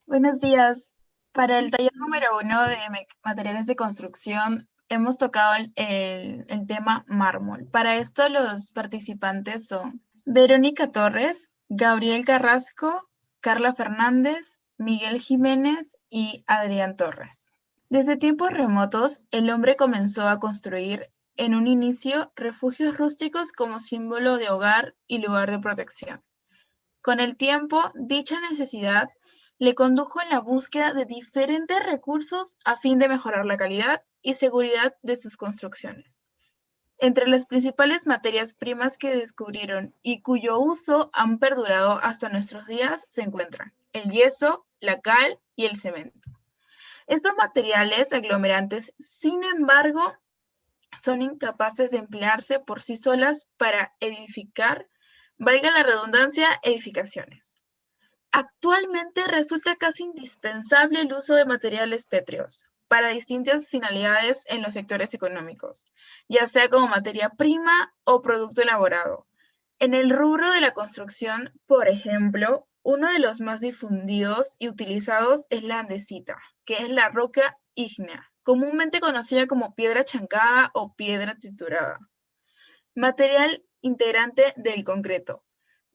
Buenos días. Para el taller número uno de materiales de construcción hemos tocado el tema mármol. Para esto los participantes son Verónica Torres, Gabriel Carrasco, Carla Fernández, Miguel Jiménez y Adrián Torres. Desde tiempos remotos, el hombre comenzó a construir en un inicio refugios rústicos como símbolo de hogar y lugar de protección. Con el tiempo, dicha necesidad le condujo en la búsqueda de diferentes recursos a fin de mejorar la calidad y seguridad de sus construcciones. Entre las principales materias primas que descubrieron y cuyo uso han perdurado hasta nuestros días se encuentran el yeso, la cal y el cemento. Estos materiales aglomerantes, sin embargo, son incapaces de emplearse por sí solas para edificar, valga la redundancia, edificaciones. Actualmente resulta casi indispensable el uso de materiales pétreos para distintas finalidades en los sectores económicos, ya sea como materia prima o producto elaborado. En el rubro de la construcción, por ejemplo, uno de los más difundidos y utilizados es la andesita, que es la roca ígnea, comúnmente conocida como piedra chancada o piedra triturada, material integrante del concreto.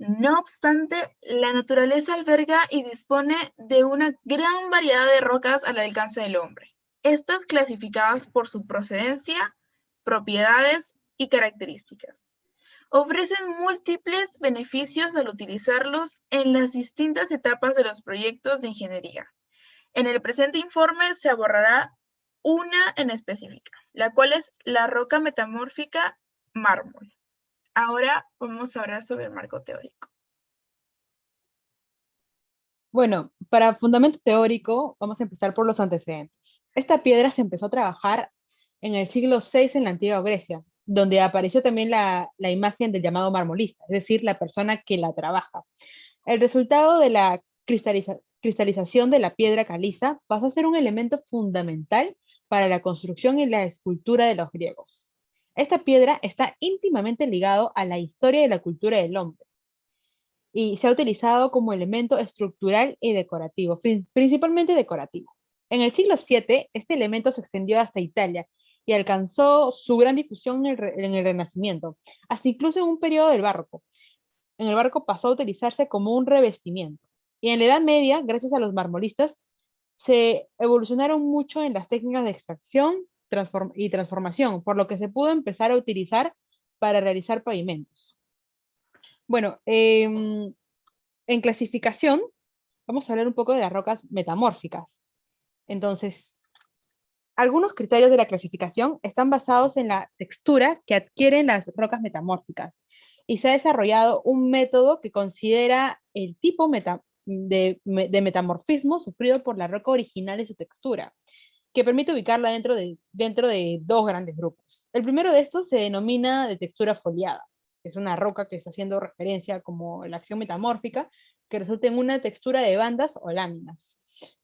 No obstante, la naturaleza alberga y dispone de una gran variedad de rocas al alcance del hombre. Estas clasificadas por su procedencia, propiedades y características. Ofrecen múltiples beneficios al utilizarlos en las distintas etapas de los proyectos de ingeniería. En el presente informe se abordará una en específica, la cual es la roca metamórfica mármol. Ahora vamos a hablar sobre el marco teórico. Bueno, para fundamento teórico, vamos a empezar por los antecedentes. Esta piedra se empezó a trabajar en el siglo VI en la antigua Grecia, donde apareció también la imagen del llamado marmolista, es decir, la persona que la trabaja. El resultado de la cristalización de la piedra caliza pasó a ser un elemento fundamental para la construcción y la escultura de los griegos. Esta piedra está íntimamente ligado a la historia y la cultura del hombre y se ha utilizado como elemento estructural y decorativo, principalmente decorativo. En el siglo VII, este elemento se extendió hasta Italia y alcanzó su gran difusión en el Renacimiento, hasta incluso en un periodo del Barroco. En el barroco pasó a utilizarse como un revestimiento. Y en la Edad Media, gracias a los marmolistas, se evolucionaron mucho en las técnicas de extracción y transformación, por lo que se pudo empezar a utilizar para realizar pavimentos. Bueno, en clasificación, vamos a hablar un poco de las rocas metamórficas. Entonces, algunos criterios de la clasificación están basados en la textura que adquieren las rocas metamórficas y se ha desarrollado un método que considera el tipo de metamorfismo sufrido por la roca original y su textura, que permite ubicarla dentro de dos grandes grupos. El primero de estos se denomina de textura foliada. Es una roca que está haciendo referencia como la acción metamórfica, que resulta en una textura de bandas o láminas,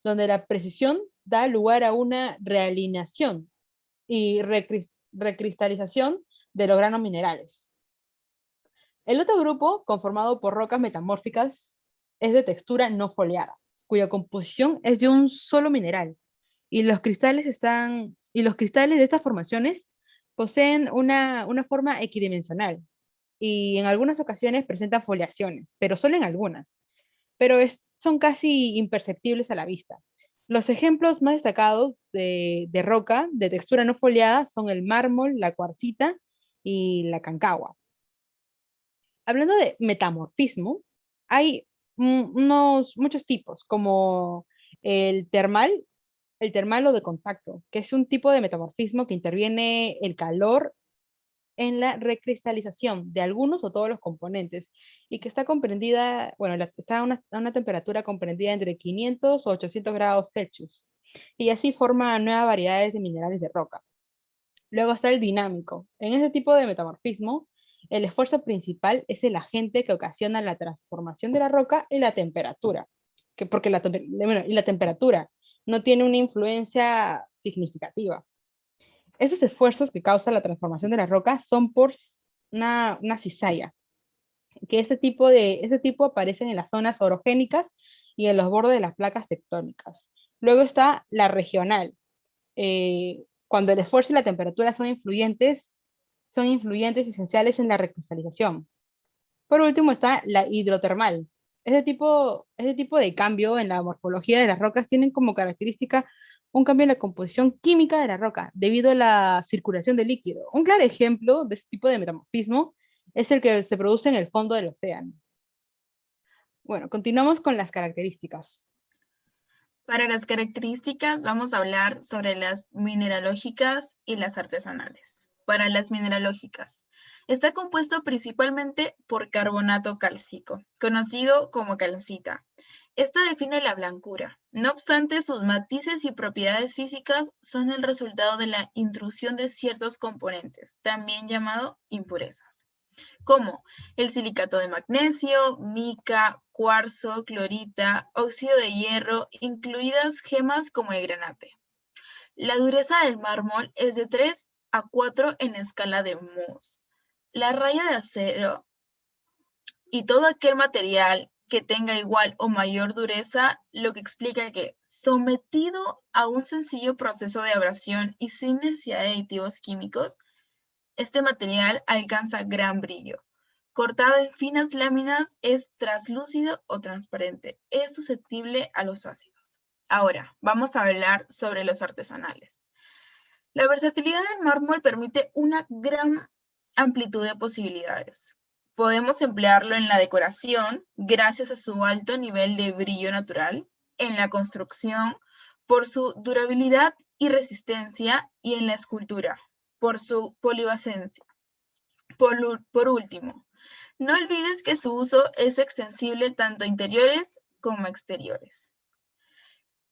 donde la precisión da lugar a una realineación y recristalización de los granos minerales. El otro grupo, conformado por rocas metamórficas, es de textura no foliada, cuya composición es de un solo mineral, y los cristales de estas formaciones poseen una forma equidimensional y en algunas ocasiones presentan foliaciones, pero solo en algunas, son casi imperceptibles a la vista. Los ejemplos más destacados de roca de textura no foliada son el mármol, la cuarcita y la cancagua. Hablando de metamorfismo, hay muchos tipos, como el termal, el termal o de contacto, que es un tipo de metamorfismo que interviene el calor en la recristalización de algunos o todos los componentes y que está comprendida, bueno, está a una temperatura comprendida entre 500 o 800 grados Celsius y así forma nuevas variedades de minerales de roca. Luego está el dinámico. En ese tipo de metamorfismo, el esfuerzo principal es el agente que ocasiona la transformación de la roca y la temperatura, porque bueno, y la temperatura no tiene una influencia significativa. Esos esfuerzos que causan la transformación de la roca son por una cizalla, que ese tipo aparecen en las zonas orogénicas y en los bordes de las placas tectónicas. Luego está la regional, cuando el esfuerzo y la temperatura son influyentes esenciales en la recristalización. Por último está la hidrotermal. Ese tipo de cambio en la morfología de las rocas tienen como característica un cambio en la composición química de la roca debido a la circulación de líquido. Un claro ejemplo de este tipo de metamorfismo es el que se produce en el fondo del océano. Bueno, continuamos con las características. Para las características vamos a hablar sobre las mineralógicas y las artesanales. Para las mineralógicas, está compuesto principalmente por carbonato cálcico, conocido como calcita. Esta define la blancura. No obstante, sus matices y propiedades físicas son el resultado de la intrusión de ciertos componentes, también llamado impurezas, como el silicato de magnesio, mica, cuarzo, clorita, óxido de hierro, incluidas gemas como el granate. La dureza del mármol es de 3 a 4 en escala de Mohs. La raya de acero y todo aquel material que tenga igual o mayor dureza, lo que explica que, sometido a un sencillo proceso de abrasión y sin necesidad de aditivos químicos, este material alcanza gran brillo. Cortado en finas láminas, es translúcido o transparente. Es susceptible a los ácidos. Ahora, vamos a hablar sobre los artesanales. La versatilidad del mármol permite una gran amplitud de posibilidades. Podemos emplearlo en la decoración gracias a su alto nivel de brillo natural, en la construcción por su durabilidad y resistencia, y en la escultura por su polivalencia. Por último, no olvides que su uso es extensible tanto a interiores como a exteriores.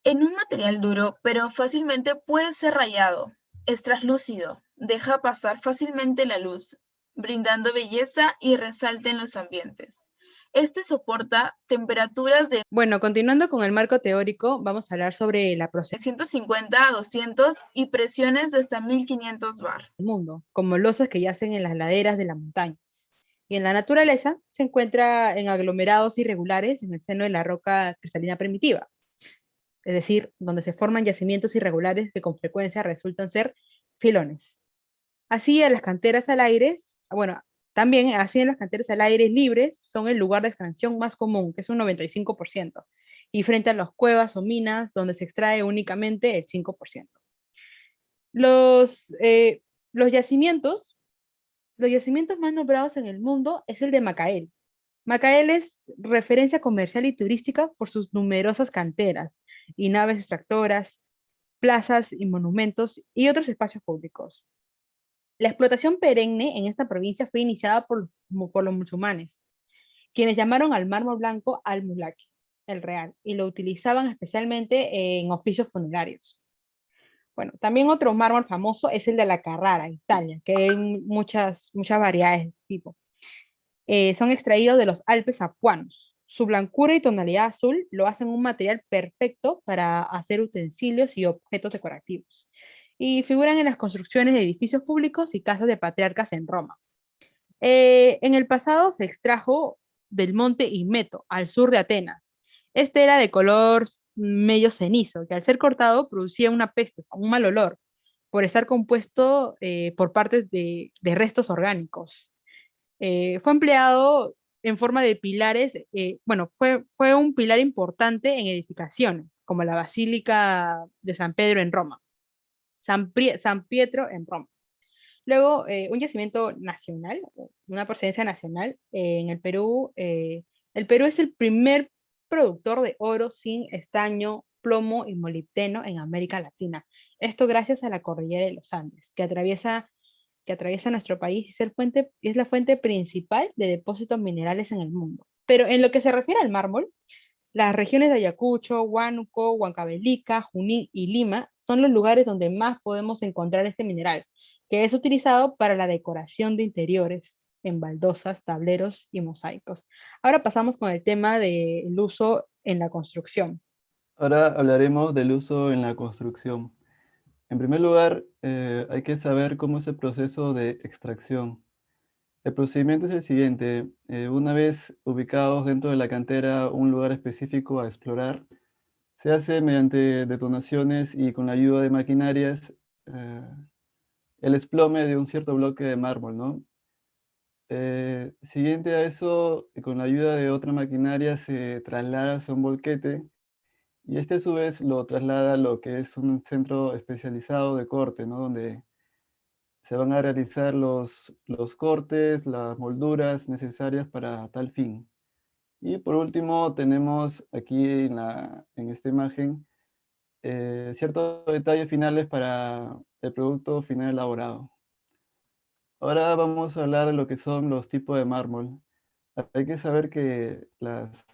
En un material duro, pero fácilmente puede ser rayado, es translúcido, deja pasar fácilmente la luz, brindando belleza y resalte en los ambientes. Este soporta temperaturas de Bueno, continuando con el marco teórico, vamos a hablar sobre la procesión 150 a 200 y presiones de hasta 1500 bar. del mundo, como losas que yacen en las laderas de las montañas. Y en la naturaleza se encuentra en aglomerados irregulares en el seno de la roca cristalina primitiva, es decir, donde se forman yacimientos irregulares que con frecuencia resultan ser filones. Así en las canteras al aire, bueno, también así en las canteras al aire libres son el lugar de extracción más común, que es un 95%, y frente a las cuevas o minas, donde se extrae únicamente el 5%. Los, eh, los yacimientos, los yacimientos más nombrados en el mundo es el de Macael. Macael es referencia comercial y turística por sus numerosas canteras y naves extractoras, plazas y monumentos y otros espacios públicos. La explotación perenne en esta provincia fue iniciada por los musulmanes, quienes llamaron al mármol blanco al-mulaki, el real, y lo utilizaban especialmente en oficios funerarios. Bueno, también otro mármol famoso es el de la Carrara, Italia, que hay muchas variedades de tipo. Son extraídos de los Alpes apuanos. Su blancura y tonalidad azul lo hacen un material perfecto para hacer utensilios y objetos decorativos. Y figuran en las construcciones de edificios públicos y casas de patriarcas en Roma. En el pasado se extrajo del monte Imeto, al sur de Atenas. Este era de color medio cenizo, que al ser cortado producía una peste, un mal olor, por estar compuesto por partes de restos orgánicos. Fue empleado en forma de pilares, bueno, fue un pilar importante en edificaciones, como la Basílica de San Pedro en Roma, San Pietro en Roma. Luego, un yacimiento nacional, una procedencia nacional en el Perú. El Perú es el primer productor de oro sin estaño, plomo y molibdeno en América Latina. Esto gracias a la cordillera de los Andes, que atraviesa nuestro país y es la fuente principal de depósitos minerales en el mundo. Pero en lo que se refiere al mármol, las regiones de Ayacucho, Huánuco, Huancavelica, Junín y Lima son los lugares donde más podemos encontrar este mineral, que es utilizado para la decoración de interiores, en baldosas, tableros y mosaicos. Ahora pasamos con el tema del uso en la construcción. Ahora hablaremos del uso en la construcción. En primer lugar, hay que saber cómo es el proceso de extracción. El procedimiento es el siguiente. Una vez ubicados dentro de la cantera un lugar específico a explorar, se hace mediante detonaciones y con la ayuda de maquinarias el desplome de un cierto bloque de mármol, ¿no? Siguiente a eso, con la ayuda de otra maquinaria se traslada hacia un volquete y este a su vez lo traslada a lo que es un centro especializado de corte, ¿no? Donde se van a realizar los cortes, las molduras necesarias para tal fin. Y por último tenemos aquí en esta imagen ciertos detalles finales para el producto final elaborado. Ahora vamos a hablar de lo que son los tipos de mármol. Hay que saber que las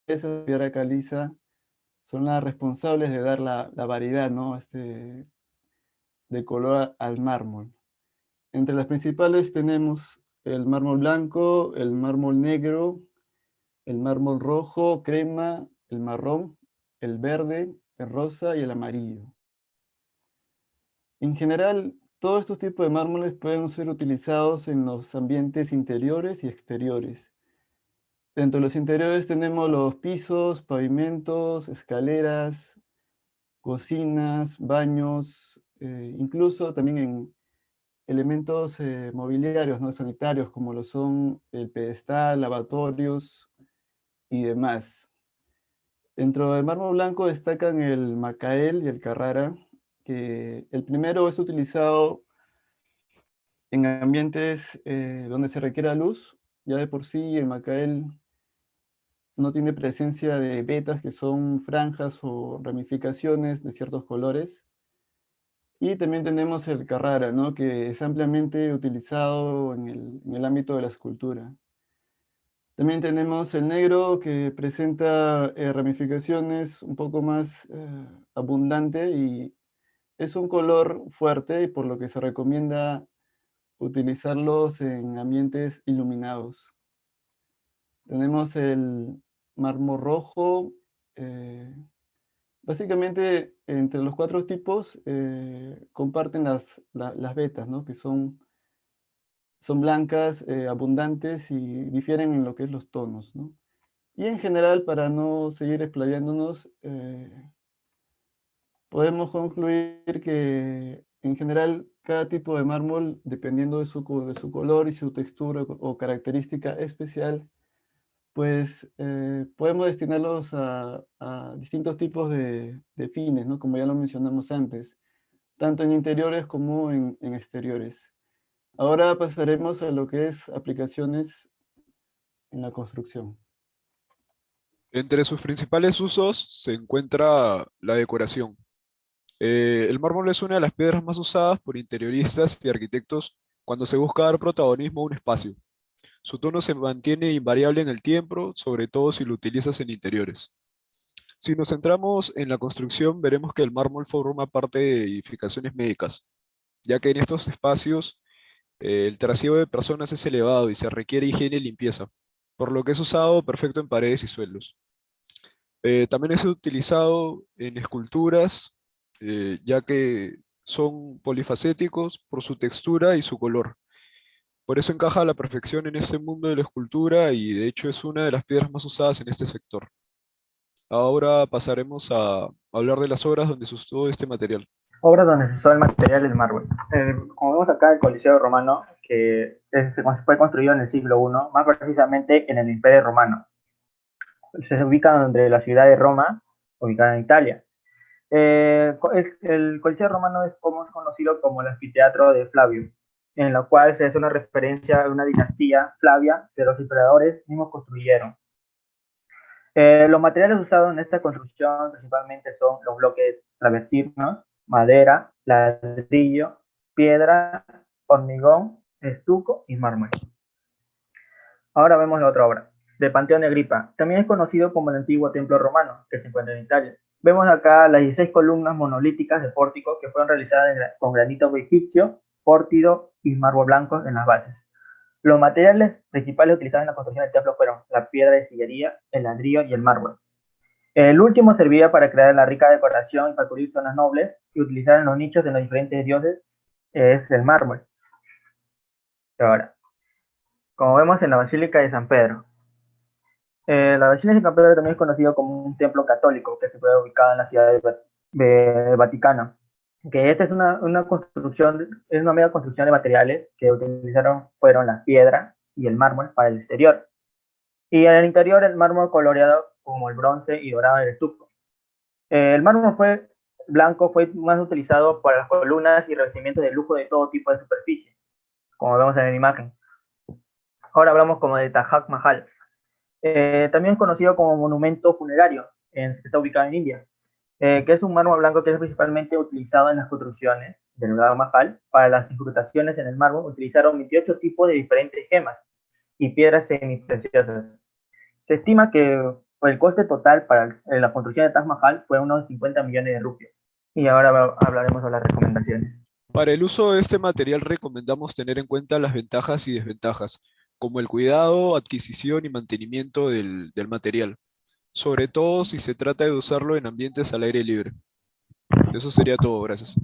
piezas de piedra caliza son las responsables de dar la variedad, ¿no? De color al mármol. Entre las principales tenemos el mármol blanco, el mármol negro, el mármol rojo, crema, el marrón, el verde, el rosa y el amarillo. En general, todos estos tipos de mármoles pueden ser utilizados en los ambientes interiores y exteriores. Dentro de los interiores tenemos los pisos, pavimentos, escaleras, cocinas, baños, incluso también en elementos mobiliarios, ¿no? Sanitarios, como lo son el pedestal, lavatorios y demás. Dentro del mármol blanco destacan el Macael y el Carrara, que el primero es utilizado en ambientes donde se requiera luz. Ya de por sí el Macael no tiene presencia de vetas, que son franjas o ramificaciones de ciertos colores. Y también tenemos el Carrara, ¿no? Que es ampliamente utilizado en el ámbito de la escultura. También tenemos el negro, que presenta ramificaciones un poco más abundante y es un color fuerte, y por lo que se recomienda utilizarlos en ambientes iluminados. Tenemos el mármol rojo. eh, Básicamente, entre los cuatro tipos comparten las vetas, ¿no? Que son blancas, abundantes y difieren en lo que es los tonos, ¿no? Y en general, para no seguir explayándonos, podemos concluir que en general cada tipo de mármol, dependiendo de su color y su textura o característica especial, pues podemos destinarlos a distintos tipos de fines, ¿no? Como ya lo mencionamos antes, tanto en interiores como en exteriores. Ahora pasaremos a lo que es aplicaciones en la construcción. Entre sus principales usos se encuentra la decoración. El mármol es una de las piedras más usadas por interioristas y arquitectos cuando se busca dar protagonismo a un espacio. Su tono se mantiene invariable en el tiempo, sobre todo si lo utilizas en interiores. Si nos centramos en la construcción, veremos que el mármol forma parte de edificaciones médicas, ya que en estos espacios el trasiego de personas es elevado y se requiere higiene y limpieza, por lo que es usado perfecto en paredes y suelos. También es utilizado en esculturas, ya que son polifacéticos por su textura y su color. Por eso encaja a la perfección en este mundo de la escultura y de hecho es una de las piedras más usadas en este sector. Ahora pasaremos a hablar de las obras donde se usó este material. Obras donde se usó el material del mármol. Como vemos acá, el Coliseo Romano, fue construido en el siglo I, más precisamente en el Imperio Romano. Se ubica entre la ciudad de Roma, ubicada en Italia. El Coliseo Romano es conocido como el anfiteatro de Flavio, en lo cual se hace una referencia a una dinastía Flavia que los emperadores mismos construyeron. Los materiales usados en esta construcción principalmente son los bloques travertinos, madera, ladrillo, piedra, hormigón, estuco y mármol. Ahora vemos la otra obra, del Panteón de Agripa. También es conocido como el antiguo templo romano, que se encuentra en Italia. Vemos acá las 16 columnas monolíticas de pórtico que fueron realizadas con granito egipcio, pórtido y mármol blanco en las bases. Los materiales principales utilizados en la construcción del templo fueron la piedra de sillería, el ladrillo y el mármol. El último servía para crear la rica decoración y para cubrir zonas nobles y utilizar en los nichos de los diferentes dioses es el mármol. Ahora, como vemos en la Basílica de San Pedro. La Basílica de San Pedro también es conocido como un templo católico que se puede ubicar en la ciudad de Vaticano. Que esta es una construcción, es una mega construcción de materiales que utilizaron fueron la piedra y el mármol para el exterior. Y en el interior el mármol coloreado como el bronce y dorado del estuco. El mármol blanco fue más utilizado para las columnas y revestimientos de lujo de todo tipo de superficie, como vemos en la imagen. Ahora hablamos como de Taj Mahal. También conocido como monumento funerario, que está ubicado en India, que es un mármol blanco que es principalmente utilizado en las construcciones del Taj Mahal. Para las incrustaciones en el mármol utilizaron 28 tipos de diferentes gemas y piedras semipreciosas. Se estima que el coste total para la construcción de Taj Mahal fue unos 50 millones de rupias. Y ahora hablaremos de las recomendaciones. Para el uso de este material recomendamos tener en cuenta las ventajas y desventajas, como el cuidado, adquisición y mantenimiento del material, sobre todo si se trata de usarlo en ambientes al aire libre. Eso sería todo, gracias.